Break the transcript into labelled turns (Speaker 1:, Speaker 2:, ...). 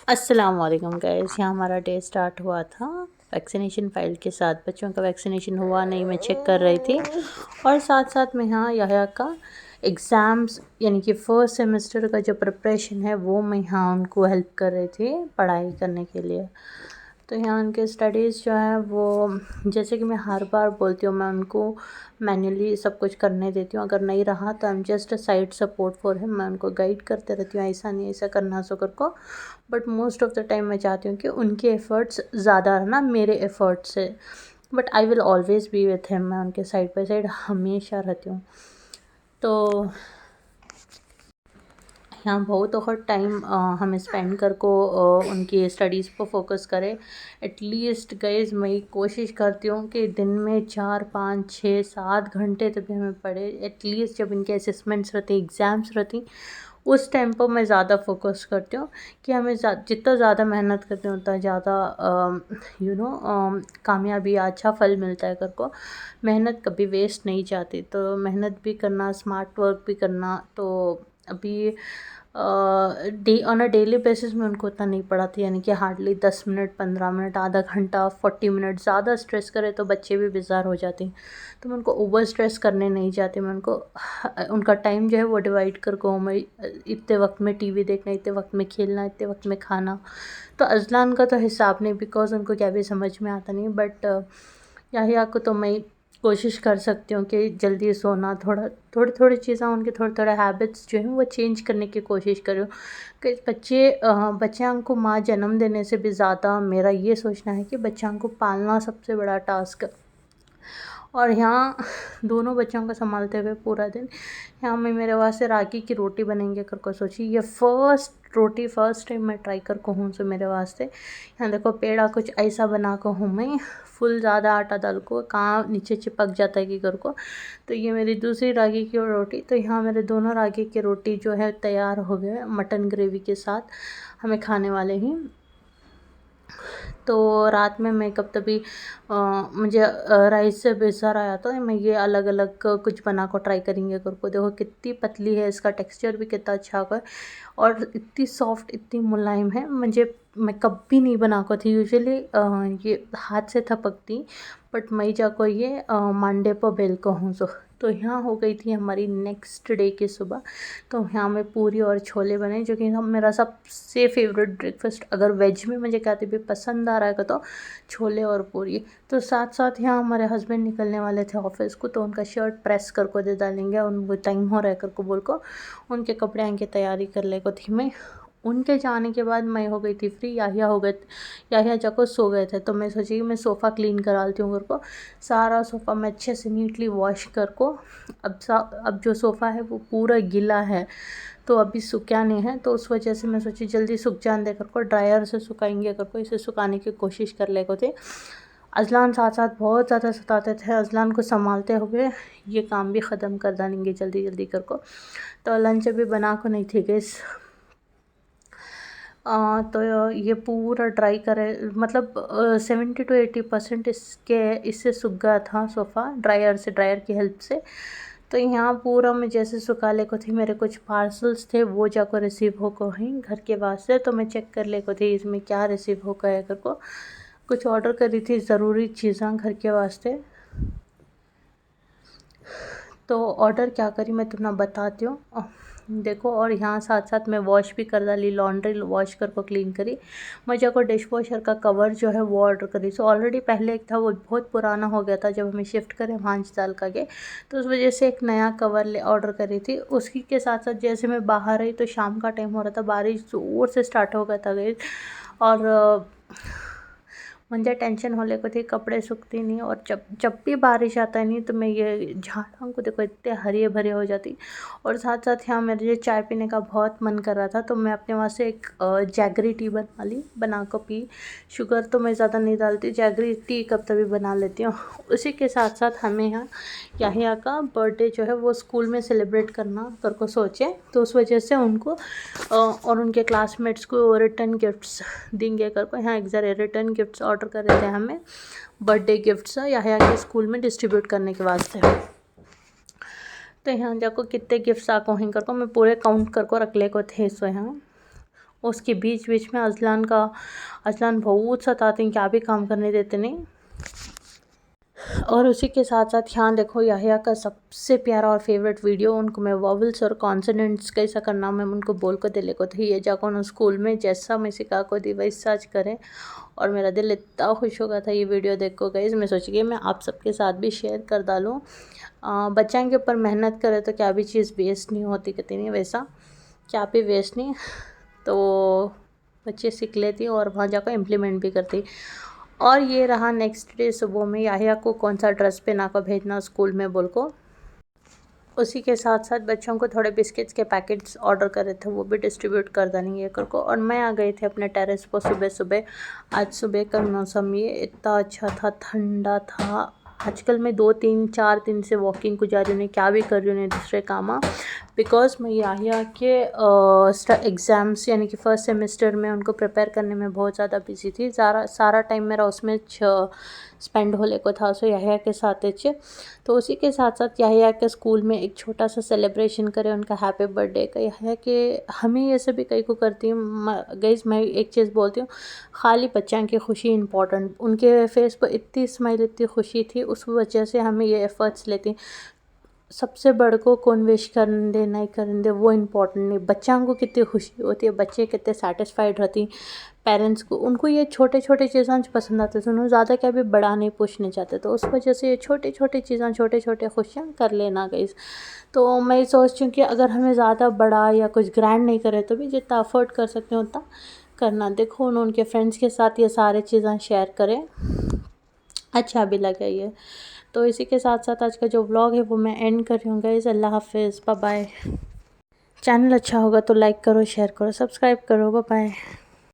Speaker 1: अस्सलाम वालेकुम गाइस। यहाँ हमारा डे स्टार्ट हुआ था वैक्सीनेशन फ़ाइल के साथ। बच्चों का वैक्सीनेशन हुआ नहीं, मैं चेक कर रही थी और साथ साथ में यहाँ याह्या का एग्ज़ाम्स यानी कि फ़र्स्ट सेमेस्टर का जो प्रिपरेशन है वो मैं यहाँ उनको हेल्प कर रही थी पढ़ाई करने के लिए। तो यहाँ उनके स्टडीज़ जो है वो, जैसे कि मैं हर बार बोलती हूँ, मैं उनको मैन्युअली सब कुछ करने देती हूँ। अगर नहीं रहा तो I am just a side support for him. मैं उनको गाइड करते रहती हूँ, ऐसा नहीं ऐसा करना सो कर को। But most of the time मैं चाहती हूँ कि उनके एफ़र्ट्स ज़्यादा है ना मेरे एफ़र्ट्स से। But I will always B with him. मैं उनके साइड बाय साइड हमेशा रहती हूँ। तो यहाँ बहुत और टाइम हम स्पेंड कर को उनकी स्टडीज़ पर फोकस करें। एटलीस्ट गाइज मैं कोशिश करती हूँ कि दिन में 4 5 6 7 घंटे तक भी हमें पढ़े। एटलीस्ट जब इनके असेसमेंट्स रहते, एग्ज़ाम्स रहती, उस टाइम पर मैं ज़्यादा फोकस करती हूँ कि हमें जितना ज़्यादा मेहनत करते हैं उतना ज़्यादा कामयाबी, अच्छा फल मिलता है। कर को मेहनत कभी वेस्ट नहीं जाती, तो मेहनत भी करना, स्मार्ट वर्क भी करना। तो अभी ऑन अ डेली बेसिस में उनको उतना नहीं पढ़ाती, यानी कि हार्डली 10 मिनट, 15 मिनट, आधा घंटा, 40 मिनट। ज़्यादा स्ट्रेस करे तो बच्चे भी बेजार हो जाते हैं, तो मैं उनको ओवर स्ट्रेस करने नहीं जाती। मैं उनको उनका टाइम जो है वो डिवाइड कर को, मैं इतने वक्त में टीवी देखना, इतने वक्त में खेलना, इतने वक्त में खाना। तो अजलान का तो हिसाब नहीं, बिकॉज उनको क्या भी समझ में आता नहीं। बट याहिया को तो मैं कोशिश कर सकती हूँ कि जल्दी सोना, थोड़ी थोड़ी चीज़ें उनके, थोड़े थोड़े हैबिट्स जो हैं वो चेंज करने की कोशिश करूँ कि बच्चों को माँ जन्म देने से भी ज़्यादा मेरा ये सोचना है कि बच्चों को पालना सबसे बड़ा टास्क है। और यहाँ दोनों बच्चों को संभालते हुए पूरा दिन, यहाँ मैं मेरे वास्ते रागी की रोटी बनेंगे कर को सोची। ये फर्स्ट टाइम मैं ट्राई कर को हूँ। सो मेरे वास्ते यहाँ देखो पेड़ा कुछ ऐसा बना को हूँ मैं, फुल ज़्यादा आटा डाल को, कहाँ नीचे चिपक जाता है कि कर को। तो ये मेरी दूसरी रागी की रोटी। तो यहाँ मेरे दोनों रागी की रोटी जो है तैयार हो गए मटन ग्रेवी के साथ, हमें खाने वाले ही। तो रात में मैं कब तभी मुझे राइस से बेसर आया, तो मैं ये अलग अलग कुछ बना को ट्राई करेंगे करको। देखो कितनी पतली है, इसका टेक्सचर भी कितना अच्छा है और इतनी सॉफ्ट, इतनी मुलायम है। मैं कभी नहीं बना को थी यूजुअली, ये हाथ से थपकती, बट मैं जाको ये मांडे पर बेल को हूँ। तो यहाँ हो गई थी हमारी नेक्स्ट डे की सुबह। तो यहाँ में पूरी और छोले बने, जो कि हम मेरा सबसे फेवरेट ब्रेकफास्ट, अगर वेज में मुझे कहते भी पसंद आ रहा है तो छोले और पूरी। तो साथ साथ यहाँ हमारे हस्बैंड निकलने वाले थे ऑफिस को, तो उनका शर्ट प्रेस कर को दे डालेंगे, उनको टाइम हो रहा है कर को बोल को उनके कपड़े आने की तैयारी कर ले को थी मैं। उनके जाने के बाद मैं हो गई थी फ्री। याहिया जाको सो गए थे, तो मैं सोची कि मैं सोफ़ा क्लीन करा लेती हूँ घर को। सारा सोफ़ा मैं अच्छे से नीटली वॉश कर को, अब जो सोफ़ा है वो पूरा गीला है, तो अभी सूखा नहीं है, तो उस वजह से मैं सोची जल्दी सूख जान दे कर को, ड्रायर से सुखाएंगे कर को, इसे सुखाने की कोशिश कर ले को थे। अजलान साथ साथ बहुत ज़्यादा सताते थे। अजलान को संभालते हुए ये काम भी ख़त्म कर डालेंगे जल्दी जल्दी कर को। तो लंच अभी बना को नहीं थी गैस। तो ये पूरा ड्राई करे, मतलब 70 to 80% इससे सूख गया था सोफ़ा, ड्रायर की हेल्प से। तो यहाँ पूरा मैं जैसे सुखा ले को थी, मेरे कुछ पार्सल्स थे वो जाको रिसीव हो को ही घर के वास्ते। तो मैं चेक कर ले को थी इसमें क्या रिसीव हो गया कर को। कुछ ऑर्डर करी थी ज़रूरी चीज़ें घर के वास्ते। तो ऑर्डर क्या करी मैं तुम्हें बताती हूँ। देखो, और यहाँ साथ साथ मैं वॉश भी कर डाली, लॉन्ड्री वॉश कर को क्लीन करी। मुझे को डिश वॉशर का कवर जो है वो ऑर्डर करी। सो ऑलरेडी पहले एक था वो बहुत पुराना हो गया था, जब हमें शिफ्ट करें 5 साल का के, तो उस वजह से एक नया कवर ऑर्डर करी थी। उसी के साथ साथ जैसे मैं बाहर आई तो शाम का टाइम हो रहा था, बारिश ज़ोर से स्टार्ट हो गया था गई। और मुझे टेंशन होने को थी, कपड़े सूखती नहीं, और जब जब भी बारिश आता नहीं तो मैं ये झाड़ों को देखो इतने हरे भरे हो जाती। और साथ साथ यहाँ मेरे जो चाय पीने का बहुत मन कर रहा था, तो मैं अपने वहाँ से एक जैगरी टी बना को पी। शुगर तो मैं ज़्यादा नहीं डालती, जैगरी टी कब तभी बना लेती हूँ। उसी के साथ साथ हमें यहाँ याहिया का बर्थडे जो है वो स्कूल में सेलिब्रेट करना कर को सोचे, तो उस वजह से उनको और उनके क्लासमेट्स को रिटर्न गिफ्ट्स देंगे कर को। यहाँ एक ज़रा रिटर्न गिफ्ट्स ऑर्डर कर रहे थे हमें, बर्थडे गिफ्ट्स याहिया के स्कूल में डिस्ट्रीब्यूट करने के वास्ते। तो यहाँ जाको कितने गिफ्ट्स आको हैं कर को मैं पूरे काउंट कर को रख ले को थे। सो यहाँ उसके बीच बीच में अजलान बहुत सताते हैं, क्या भी काम करने देते नहीं। और उसी के साथ साथ यहाँ देखो याहिया का सबसे प्यारा और फेवरेट वीडियो, उनको मैं वॉवल्स और कॉन्सोनेंट्स कैसा करना मैं उनको बोल को दिले को थी, ये जाकर उन स्कूल में जैसा मैं सिखा को दी वैसा आज करें। और मेरा दिल इतना खुश हो गया था ये वीडियो देख को गाइस, मैं सोची कि मैं आप सबके साथ भी शेयर कर डालूँ। बच्चों के ऊपर मेहनत करे तो क्या भी चीज़ वेस्ट नहीं होती, कहती नहीं वैसा क्या भी वेस्ट नहीं, तो बच्चे सीख लेती और वहाँ जाकर इम्प्लीमेंट भी करती। और ये रहा नेक्स्ट डे सुबह में याहिया को कौन सा ड्रेस पहना कर भेजना स्कूल में बोल को। उसी के साथ साथ बच्चों को थोड़े बिस्किट्स के पैकेट्स ऑर्डर करे थे, वो भी डिस्ट्रीब्यूट कर देनी ये कर को। और मैं आ गई थी अपने टेरेस पर सुबह सुबह। आज सुबह का मौसम ये इतना अच्छा था, ठंडा था। आजकल मैं 2-3-4 दिन से वॉकिंग को जा रही हूँ, क्या भी कर रही हूँ दूसरे काम, बिकॉज मैं याहिया के एग्ज़ाम्स यानी कि फ़र्स्ट सेमेस्टर में उनको प्रिपेयर करने में बहुत ज़्यादा बिजी थी। सारा टाइम मेरा उसमें स्पेंड होने को था, सो याहिया के साथ तो उसी के साथ साथ याहिया के स्कूल में एक छोटा सा सेलिब्रेशन करें उनका हैप्पी बर्थडे का। याहिया के हमें ये सभी कई को करती हूँ गाइस, मैं एक चीज़ बोलती हूँ, खाली बच्चों की खुशी इंपॉर्टेंट, उनके फेस पर इतनी स्माइल इतनी खुशी थी, उस वजह से हमें ये एफ़र्ट्स लेती। सबसे बड़ को कौन विश कर दे नहीं कर दे वो इम्पोर्टेंट नहीं, बच्चों को कितनी खुशी होती है, बच्चे कितने सेटिस्फाइड रहती, पेरेंट्स को उनको ये छोटे छोटे चीज़ें पसंद आते थे, उन्होंने ज़्यादा क्या भी बड़ा नहीं पूछने चाहते, तो उस वजह से ये छोटे छोटे चीज़ें छोटे छोटे खुशियाँ कर लेना गाइस। तो मैं सोचती हूँ कि अगर हमें ज़्यादा बड़ा या कुछ ग्रैंड नहीं करे तो भी जितना अफोर्ड कर सकते हैं उतना करना। देखो उनके फ्रेंड्स के साथ ये सारे चीज़ें शेयर करें, अच्छा भी लगा ये। तो इसी के साथ साथ आज का जो व्लॉग है वो मैं एंड कर रही हूँ गाइस। अल्लाह हाफिज़, बाय बाय। चैनल अच्छा होगा तो लाइक करो, शेयर करो, सब्सक्राइब करो, बाय बाय।